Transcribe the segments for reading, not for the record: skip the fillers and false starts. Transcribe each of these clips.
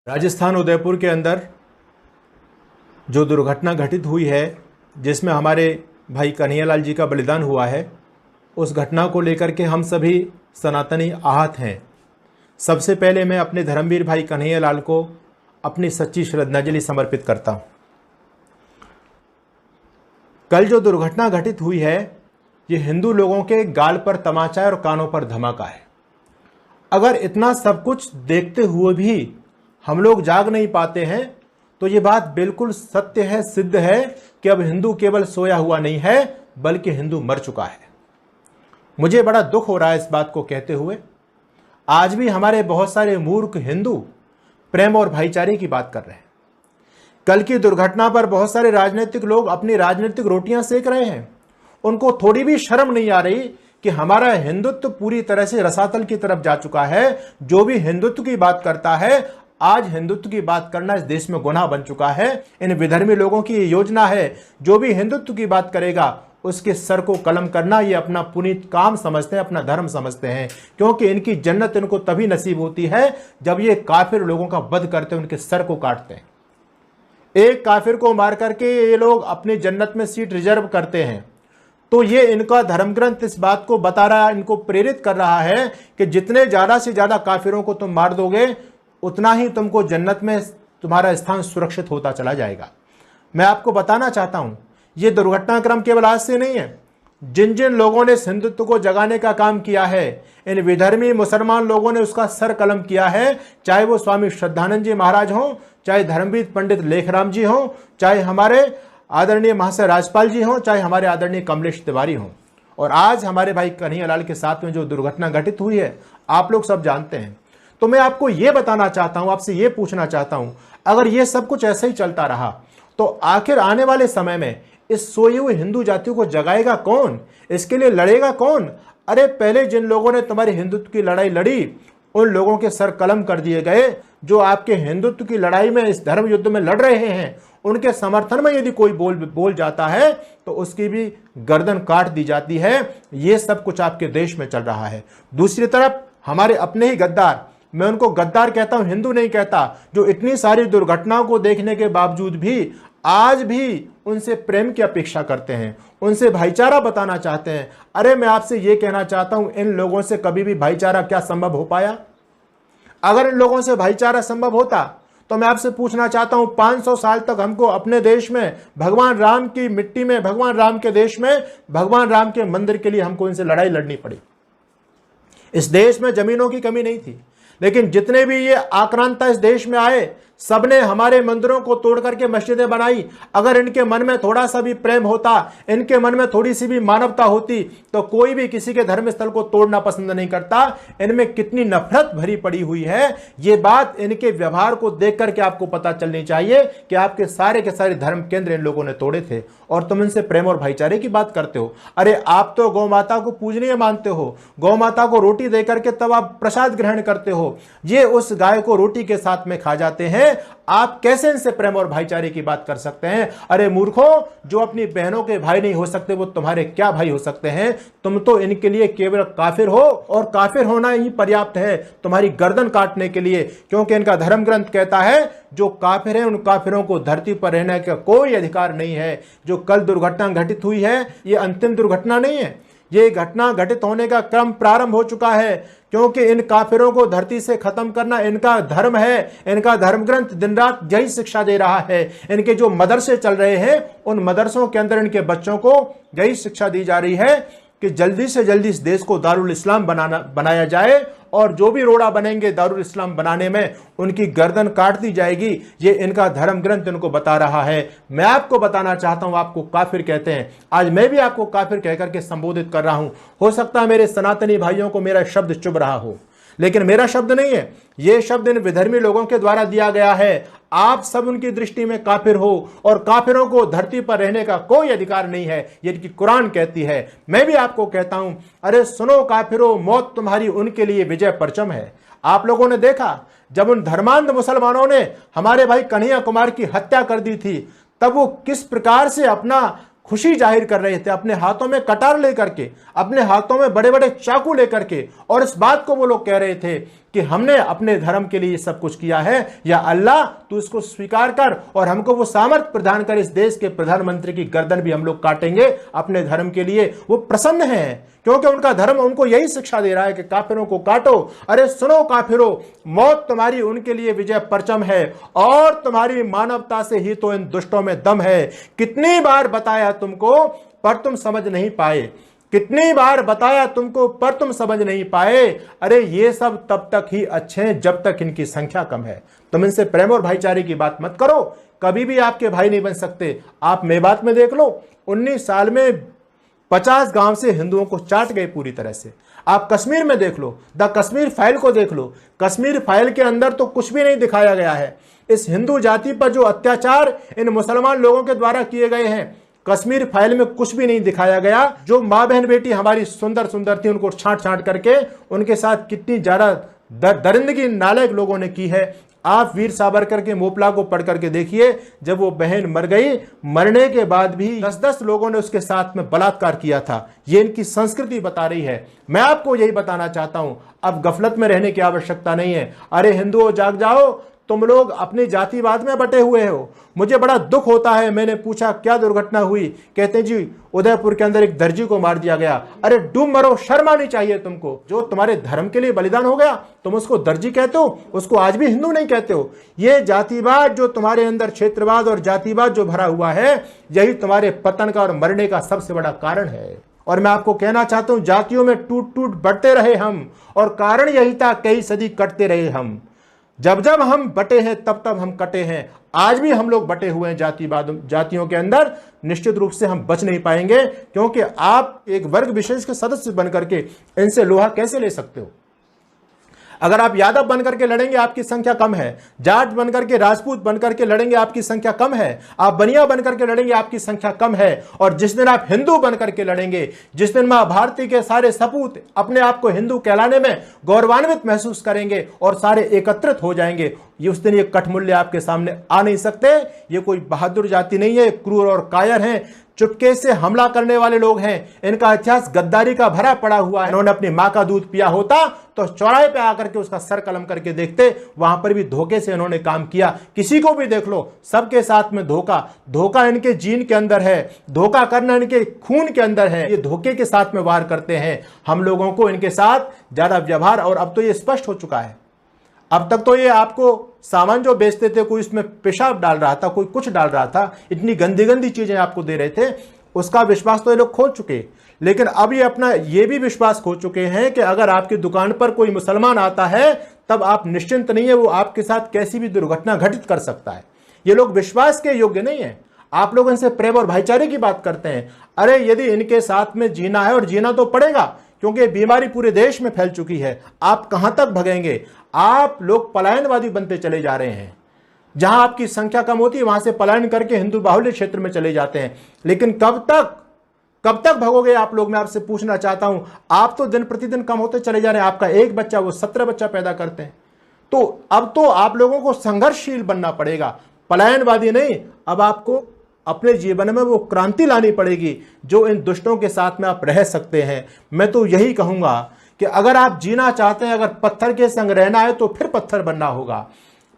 राजस्थान उदयपुर के अंदर जो दुर्घटना घटित हुई है, जिसमें हमारे भाई कन्हैयालाल जी का बलिदान हुआ है, उस घटना को लेकर के हम सभी सनातनी आहत हैं। सबसे पहले मैं अपने धर्मवीर भाई कन्हैयालाल को अपनी सच्ची श्रद्धांजलि समर्पित करता हूँ। कल जो दुर्घटना घटित हुई है, ये हिंदू लोगों के गाल पर तमाचा और कानों पर धमाका है। अगर इतना सब कुछ देखते हुए भी हम लोग जाग नहीं पाते हैं तो ये बात बिल्कुल सत्य है, सिद्ध है कि अब हिंदू केवल सोया हुआ नहीं है, बल्कि हिंदू मर चुका है। मुझे बड़ा दुख हो रहा है इस बात को कहते हुए। आज भी हमारे बहुत सारे मूर्ख हिंदू प्रेम और भाईचारे की बात कर रहे हैं। कल की दुर्घटना पर बहुत सारे राजनीतिक लोग अपनी राजनीतिक रोटियां सेक रहे हैं। उनको थोड़ी भी शर्म नहीं आ रही कि हमारा हिंदुत्व पूरी तरह से रसातल की तरफ जा चुका है। जो भी हिंदुत्व की बात करता है, आज हिंदुत्व की बात करना इस देश में गुनाह बन चुका है। इन विधर्मी लोगों की ये योजना है, जो भी हिंदुत्व की बात करेगा उसके सर को कलम करना ये अपना पुनीत काम समझते हैं, अपना धर्म समझते हैं। क्योंकि इनकी जन्नत इनको तभी नसीब होती है जब ये काफिर लोगों का वध करते हैं, उनके सर को काटते हैं। एक काफिर को मार करके ये लोग अपनी जन्नत में सीट रिजर्व करते हैं। तो ये इनका धर्म ग्रंथ इस बात को बता रहा है, इनको प्रेरित कर रहा है कि जितने ज्यादा से ज्यादा काफिरों को तुम मार दोगे, उतना ही तुमको जन्नत में तुम्हारा स्थान सुरक्षित होता चला जाएगा। मैं आपको बताना चाहता हूं, यह दुर्घटनाक्रम केवल आज से नहीं है। जिन जिन लोगों ने हिंदुत्व को जगाने का काम किया है, इन विधर्मी मुसलमान लोगों ने उसका सर कलम किया है। चाहे वो स्वामी श्रद्धानंद जी महाराज हों, चाहे धर्मवीर पंडित लेखराम जी हों, चाहे हमारे आदरणीय महाशय राजपाल जी हों, चाहे हमारे आदरणीय कमलेश तिवारी हों, और आज हमारे भाई कन्हैयालाल के साथ में जो दुर्घटना घटित हुई है, आप लोग सब जानते हैं। तो मैं आपको यह बताना चाहता हूं, आपसे यह पूछना चाहता हूं, अगर यह सब कुछ ऐसे ही चलता रहा तो आखिर आने वाले समय में इस सोई हुई हिंदू जाति को जगाएगा कौन? इसके लिए लड़ेगा कौन? अरे पहले जिन लोगों ने तुम्हारी हिंदुत्व की लड़ाई लड़ी, उन लोगों के सर कलम कर दिए गए। जो आपके हिंदुत्व की लड़ाई में, इस धर्म युद्ध में लड़ रहे हैं, उनके समर्थन में यदि कोई बोल जाता है तो उसकी भी गर्दन काट दी जाती है। यह सब कुछ आपके देश में चल रहा है। दूसरी तरफ हमारे अपने ही गद्दार, मैं उनको गद्दार कहता हूं, हिंदू नहीं कहता, जो इतनी सारी दुर्घटनाओं को देखने के बावजूद भी आज भी उनसे प्रेम की अपेक्षा करते हैं, उनसे भाईचारा बताना चाहते हैं। अरे मैं आपसे यह कहना चाहता हूं, इन लोगों से कभी भी भाईचारा क्या संभव हो पाया? अगर इन लोगों से भाईचारा संभव होता तो मैं आपसे पूछना चाहता हूं, 500 साल तक हमको अपने देश में भगवान राम की मिट्टी में, भगवान राम के देश में, भगवान राम के मंदिर के लिए हमको इनसे लड़ाई लड़नी पड़ी। इस देश में जमीनों की कमी नहीं थी, लेकिन जितने भी ये आक्रांता इस देश में आए, सबने हमारे मंदिरों को तोड़ करके मस्जिदें बनाई। अगर इनके मन में थोड़ा सा भी प्रेम होता, इनके मन में थोड़ी सी भी मानवता होती, तो कोई भी किसी के धर्म स्थल को तोड़ना पसंद नहीं करता। इनमें कितनी नफरत भरी पड़ी हुई है, ये बात इनके व्यवहार को देख करके आपको पता चलनी चाहिए कि आपके सारे के सारे धर्म केंद्र इन लोगों ने तोड़े थे, और तुम इनसे प्रेम और भाईचारे की बात करते हो। अरे आप तो गौ माता को पूजनीय मानते हो, गौ माता को रोटी देकर के तब आप प्रसाद ग्रहण करते हो। ये उस गाय को रोटी के साथ में खा जाते हैं। आप कैसे इनसे प्रेम और भाईचारे की बात कर सकते हैं? अरे मूर्खों, जो अपनी बहनों के भाई नहीं हो सकते, वो तुम्हारे क्या भाई हो सकते हैं? तुम तो इनके लिए केवल काफिर हो, और काफिर होना ही पर्याप्त है तुम्हारी गर्दन काटने के लिए। क्योंकि इनका धर्म ग्रंथ कहता है, जो काफिर हैं उन काफिरों को धरती पर रहने का कोई अधिकार नहीं है। जो कल दुर्घटना घटित हुई है, ये अंतिम दुर्घटना नहीं है। ये घटना घटित होने का क्रम प्रारंभ हो चुका है, क्योंकि इन काफिरों को धरती से खत्म करना इनका धर्म है। इनका धर्म ग्रंथ दिन रात यही शिक्षा दे रहा है। इनके जो मदरसे चल रहे हैं, उन मदरसों के अंदर इनके बच्चों को यही शिक्षा दी जा रही है कि जल्दी से जल्दी इस देश को दारुल इस्लाम बनाया जाए, और जो भी रोड़ा बनेंगे दारुल इस्लाम बनाने में, उनकी गर्दन काट दी जाएगी। ये इनका धर्म ग्रंथ इनको बता रहा है। मैं आपको बताना चाहता हूं, आपको काफिर कहते हैं, आज मैं भी आपको काफिर कहकर के संबोधित कर रहा हूं। हो सकता है मेरे सनातनी भाइयों को मेरा शब्द चुभ रहा हो, लेकिन मेरा शब्द नहीं है। यह शब्द इन विधर्मी लोगों के द्वारा दिया गया है। आप सब उनकी दृष्टि में काफिर हो, और काफिरों को धरती पर रहने का कोई अधिकार नहीं है, ये कि कुरान कहती है। मैं भी आपको कहता हूं, अरे सुनो काफिरों, मौत तुम्हारी उनके लिए विजय परचम है। आप लोगों ने देखा, जब उन धर्मांध मुसलमानों ने हमारे भाई कन्हैया कुमार की हत्या कर दी थी, तब वो किस प्रकार से अपना खुशी जाहिर कर रहे थे, अपने हाथों में कटार लेकर के, अपने हाथों में बड़े बड़े चाकू लेकर के, और इस बात को वो लोग कह रहे थे कि हमने अपने धर्म के लिए सब कुछ किया है, या अल्लाह तू इसको स्वीकार कर और हमको वो सामर्थ्य प्रदान कर, इस देश के प्रधानमंत्री की गर्दन भी हम लोग काटेंगे अपने धर्म के लिए। वो प्रसन्न हैं क्योंकि उनका धर्म उनको यही शिक्षा दे रहा है कि काफिरों को काटो। अरे सुनो काफिरों, मौत तुम्हारी उनके लिए विजय परचम है और तुम्हारी मानवता से ही तो इन दुष्टों में दम है। कितनी बार बताया तुमको पर तुम समझ नहीं पाए, कितनी बार बताया तुमको पर तुम समझ नहीं पाए। अरे ये सब तब तक ही अच्छे हैं जब तक इनकी संख्या कम है। तुम इनसे प्रेम और भाईचारे की बात मत करो, कभी भी आपके भाई नहीं बन सकते। आप मेवात में देख लो, 19 साल में 50 गांव से हिंदुओं को चाट गए पूरी तरह से। आप कश्मीर में देख लो, द कश्मीर फाइल को देख लो, कश्मीर फाइल के अंदर तो कुछ भी नहीं दिखाया गया है। इस हिंदू जाति पर जो अत्याचार इन मुसलमान लोगों के द्वारा किए गए हैं, कश्मीर फाइल में कुछ भी नहीं दिखाया गया। जो माँ बहन बेटी हमारी सुंदर सुंदर थी, उनको छांट छांट करके उनके साथ कितनी ज्यादा दरिंदगी नालायक लोगों ने की है। आप वीर सावरकर के मोपला को पढ़ करके देखिए, जब वो बहन मर गई, मरने के बाद भी 10-10 लोगों ने उसके साथ में बलात्कार किया था। ये इनकी संस्कृति बता रही है। मैं आपको यही बताना चाहता हूं, अब गफलत में रहने की आवश्यकता नहीं है। अरे हिंदुओं जाग जाओ, तुम लोग अपनी जातिवाद में बटे हुए हो। मुझे बड़ा दुख होता है, मैंने पूछा क्या दुर्घटना हुई, कहते हैं जी उदयपुर के अंदर एक दर्जी को मार दिया गया। अरे डूब मरो, शर्म आनी चाहिए तुमको। जो तुम्हारे धर्म के लिए बलिदान हो गया तुम उसको दर्जी कहते हो, उसको आज भी हिंदू नहीं कहते हो। ये जातिवाद जो तुम्हारे अंदर, क्षेत्रवाद और जातिवाद जो भरा हुआ है, यही तुम्हारे पतन का और मरने का सबसे बड़ा कारण है। और मैं आपको कहना चाहता हूं, जातियों में टूट टूट बढ़ते रहे हम, और कारण यही था, कई सदी कटते रहे हम। जब जब हम बटे हैं तब तब हम कटे हैं। आज भी हम लोग बटे हुए हैं जातियों के अंदर। निश्चित रूप से हम बच नहीं पाएंगे, क्योंकि आप एक वर्ग विशेष के सदस्य बनकर के इनसे लोहा कैसे ले सकते हो। अगर आप यादव बनकर के लड़ेंगे आपकी संख्या कम है, जाट बनकर के, राजपूत बनकर के लड़ेंगे आपकी संख्या कम है, आप बनिया बनकर के लड़ेंगे आपकी संख्या कम है। और जिस दिन आप हिंदू बनकर के लड़ेंगे, जिस दिन मां भारती के सारे सपूत अपने आप को हिंदू कहलाने में गौरवान्वित महसूस करेंगे और सारे एकत्रित हो जाएंगे, ये उस दिन ये कठमूल्य आपके सामने आ नहीं सकते। ये कोई बहादुर जाति नहीं है, क्रूर और कायर हैं, चुपके से हमला करने वाले लोग हैं। इनका इतिहास गद्दारी का भरा पड़ा हुआ है। इन्होंने अपनी मां का दूध पिया होता तो चौराहे पे आकर के उसका सर कलम करके देखते, वहां पर भी धोखे से इन्होंने काम किया। किसी को भी देख लो, सबके साथ में धोखा इनके जीन के अंदर है, धोखा करना इनके खून के अंदर है। ये धोखे के साथ में वार करते हैं। हम लोगों को इनके साथ ज्यादा व्यवहार, और अब तो ये स्पष्ट हो चुका है। अब तक तो ये आपको सामान जो बेचते थे, कोई इसमें पेशाब डाल रहा था, कोई कुछ डाल रहा था, इतनी गंदी गंदी चीजें आपको दे रहे थे, उसका विश्वास तो ये लोग खो चुके। लेकिन अब ये अपना ये भी विश्वास खो चुके हैं कि अगर आपकी दुकान पर कोई मुसलमान आता है तब आप निश्चिंत नहीं है, वो आपके साथ कैसी भी दुर्घटना घटित कर सकता है। ये लोग विश्वास के योग्य नहीं है। आप लोग इनसे प्रेम और भाईचारे की बात करते हैं। अरे यदि इनके साथ में जीना है, और जीना तो पड़ेगा, क्योंकि बीमारी पूरे देश में फैल चुकी है। आप कहां तक भगेंगे? आप लोग पलायनवादी बनते चले जा रहे हैं। जहां आपकी संख्या कम होती है वहां से पलायन करके हिंदू बाहुल्य क्षेत्र में चले जाते हैं। लेकिन कब तक भगोगे आप लोग? मैं आपसे पूछना चाहता हूं। आप तो दिन प्रतिदिन कम होते चले जा रहे हैं। आपका एक बच्चा, वो 17 बच्चा पैदा करते हैं। तो अब तो आप लोगों को संघर्षशील बनना पड़ेगा, पलायनवादी नहीं। अब आपको अपने जीवन में वो क्रांति लानी पड़ेगी जो इन दुष्टों के साथ में आप रह सकते हैं। मैं तो यही कहूंगा कि अगर आप जीना चाहते हैं, अगर पत्थर के संग रहना है तो फिर पत्थर बनना होगा,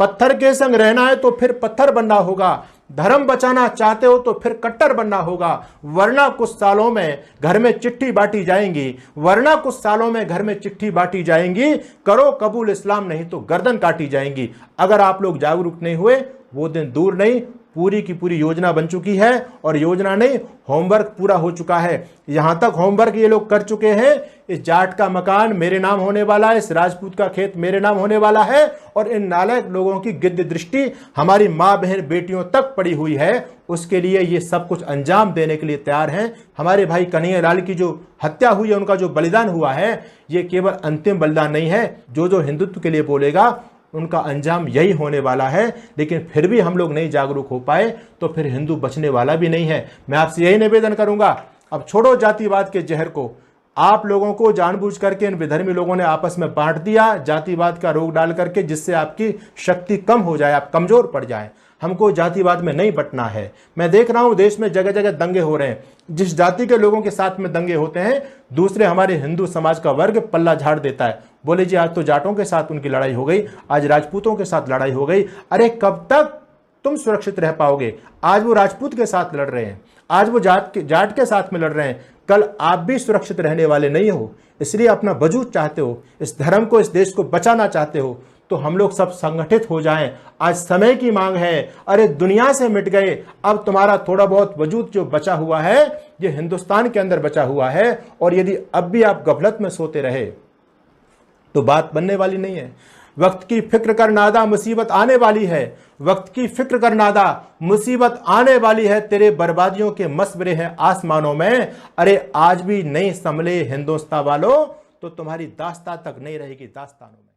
पत्थर के संग रहना है तो फिर पत्थर बनना होगा। धर्म बचाना चाहते हो तो फिर कट्टर बनना होगा, वरना कुछ सालों में घर में चिट्ठी बांटी जाएंगी, वरना कुछ सालों में घर में चिट्ठी बांटी जाएंगी। करो कबूल इस्लाम, नहीं तो गर्दन काटी जाएंगी। अगर आप लोग जागरूक नहीं हुए, वो दिन दूर नहीं, पूरी की पूरी योजना बन चुकी है। और योजना नहीं, होमवर्क पूरा हो चुका है। यहां तक होमवर्क ये लोग कर चुके हैं, इस जाट का मकान मेरे नाम होने वाला है, इस राजपूत का खेत मेरे नाम होने वाला है, और इन नालायक लोगों की गिद्ध दृष्टि हमारी मां बहन बेटियों तक पड़ी हुई है। उसके लिए ये सब कुछ अंजाम देने के लिए तैयार हैं। हमारे भाई कन्हैयालाल की जो हत्या हुई है, उनका जो बलिदान हुआ है, ये केवल अंतिम बलिदान नहीं है। जो हिंदुत्व के लिए बोलेगा उनका अंजाम यही होने वाला है। लेकिन फिर भी हम लोग नहीं जागरूक हो पाए तो फिर हिंदू बचने वाला भी नहीं है। मैं आपसे यही निवेदन करूंगा, अब छोड़ो जातिवाद के जहर को, आप लोगों को जानबूझ करके इन विधर्मी लोगों ने आपस में बांट दिया, जातिवाद का रोग डाल करके, जिससे आपकी शक्ति कम हो जाए, आप कमजोर पड़ जाएं। हमको जातिवाद में नहीं बंटना है। मैं देख रहा हूं देश में जगह जगह दंगे हो रहे हैं। जिस जाति के लोगों के साथ में दंगे होते हैं, दूसरे हमारे हिंदू समाज का वर्ग पल्ला झाड़ देता है। बोले जी आज तो जाटों के साथ उनकी लड़ाई हो गई, आज राजपूतों के साथ लड़ाई हो गई। अरे कब तक तुम सुरक्षित रह पाओगे? आज वो राजपूत के साथ लड़ रहे हैं, आज वो जाट के साथ में लड़ रहे हैं, कल आप भी सुरक्षित रहने वाले नहीं हो। इसलिए अपना वजूद चाहते हो, इस धर्म को, इस देश को बचाना चाहते हो, तो हम लोग सब संगठित हो जाएं। आज समय की मांग है। अरे दुनिया से मिट गए, अब तुम्हारा थोड़ा बहुत वजूद जो बचा हुआ है ये हिंदुस्तान के अंदर बचा हुआ है, और यदि अब भी आप गफलत में सोते रहे तो बात बनने वाली नहीं है। वक्त की फिक्र कर नादा, मुसीबत आने वाली है। वक्त की फिक्र कर नादा, मुसीबत आने वाली है। तेरे बर्बादियों के मसबरे हैं आसमानों में। अरे आज भी नहीं संभले हिंदुस्तान वालों तो तुम्हारी दास्तां तक नहीं रहेगी दास्तानों में।